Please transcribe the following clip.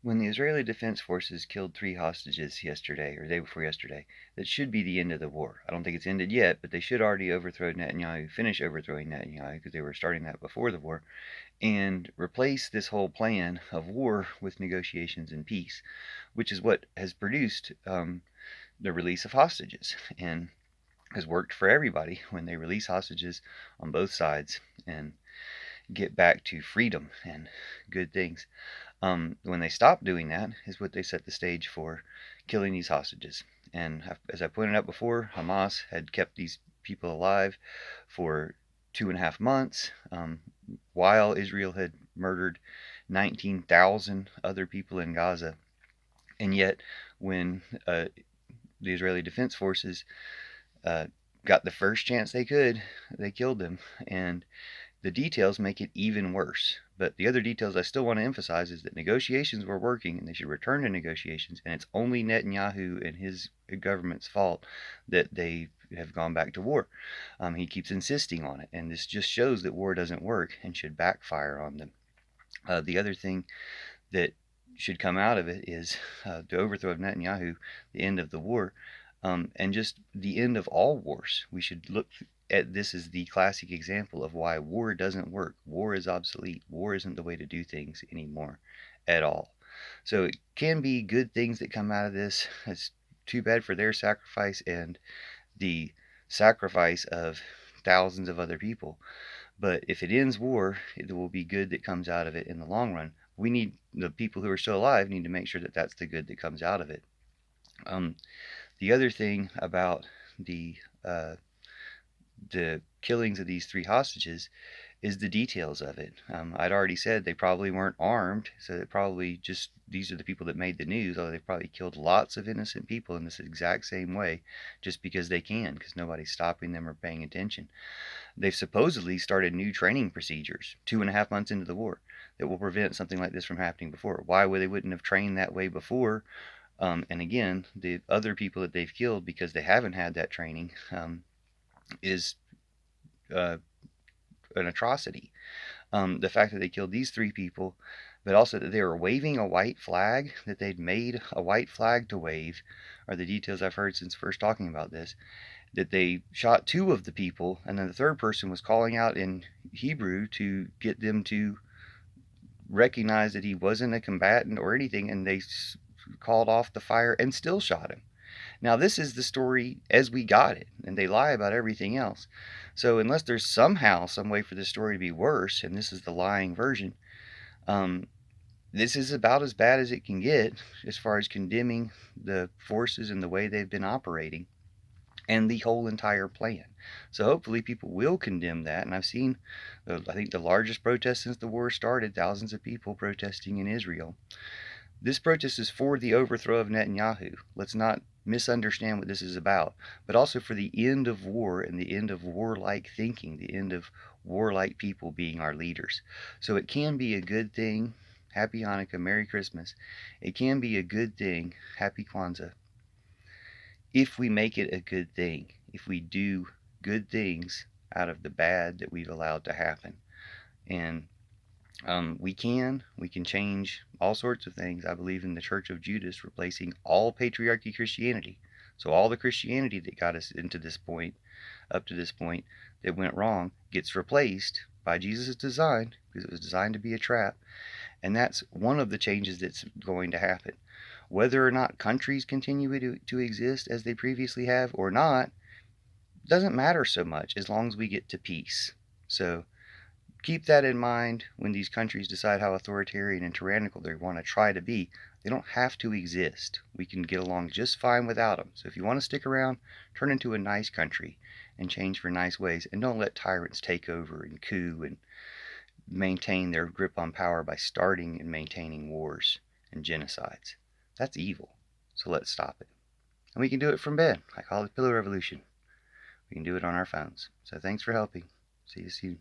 When the Israeli Defense Forces killed 3 hostages yesterday, or the day before yesterday, that should be the end of the war. I don't think it's ended yet, but they should already finish overthrowing Netanyahu, because they were starting that before the war, and replace this whole plan of war with negotiations and peace, which is what has produced the release of hostages, and has worked for everybody when they release hostages on both sides and get back to freedom and good things. When they stopped doing that is what they set the stage for killing these hostages. And as I pointed out before, Hamas had kept these people alive for 2.5 months, while Israel had murdered 19,000 other people in Gaza. And yet, when the Israeli Defense Forces got the first chance they could, they killed them. And the details make it even worse. But the other details I still want to emphasize is that negotiations were working and they should return to negotiations. And it's only Netanyahu and his government's fault that they have gone back to war. He keeps insisting on it. And this just shows that war doesn't work and should backfire on them. The other thing that should come out of it is the overthrow of Netanyahu, the end of the war, and just the end of all wars. We should look at this as the classic example of why war doesn't work. War is obsolete. War isn't the way to do things anymore at all. So it can be good things that come out of this. It's too bad for their sacrifice and the sacrifice of thousands of other people. But if it ends war, it will be good that comes out of it in the long run. We need, the people who are still alive need to make sure that that's the good that comes out of it. The other thing about the killings of these 3 hostages is the details of it. I'd already said they probably weren't armed, so they probably just, these are the people that made the news, although they probably killed lots of innocent people in this exact same way, just because they can, because nobody's stopping them or paying attention. They've supposedly started new training procedures 2.5 months into the war that will prevent something like this from happening before. Why would they wouldn't have trained that way before? And again, the other people that they've killed because they haven't had that training is an atrocity. The fact that they killed these 3 people, but also that they were waving a white flag, that they'd made a white flag to wave, are the details I've heard since first talking about this. That they shot 2 of the people, and then the third person was calling out in Hebrew to get them to recognize that he wasn't a combatant or anything, and they called off the fire and still shot him. Now, this is the story as we got it, and they lie about everything else. So unless there's somehow some way for this story to be worse, and this is the lying version, this is about as bad as it can get as far as condemning the forces and the way they've been operating and the whole entire plan. So hopefully people will condemn that. And I've seen, I think, the largest protest since the war started, thousands of people protesting in Israel. This protest is for the overthrow of Netanyahu. Let's not misunderstand what this is about, but also for the end of war and the end of warlike thinking, the end of warlike people being our leaders. So it can be a good thing. Happy Hanukkah, Merry Christmas. It can be a good thing. Happy Kwanzaa. If we make it a good thing, if we do good things out of the bad that we've allowed to happen. And we can change all sorts of things. I believe in the Church of Judas replacing all patriarchy Christianity. So all the Christianity that got us into this point, up to this point, that went wrong, gets replaced by Jesus' design, because it was designed to be a trap. And that's one of the changes that's going to happen. Whether or not countries continue to exist as they previously have or not, doesn't matter so much as long as we get to peace. So keep that in mind when these countries decide how authoritarian and tyrannical they want to try to be. They don't have to exist. We can get along just fine without them. So if you want to stick around, turn into a nice country and change for nice ways, and don't let tyrants take over and coup and maintain their grip on power by starting and maintaining wars and genocides. That's evil. So let's stop it. And we can do it from bed. I call it Pillow Revolution. We can do it on our phones. So thanks for helping. See you soon.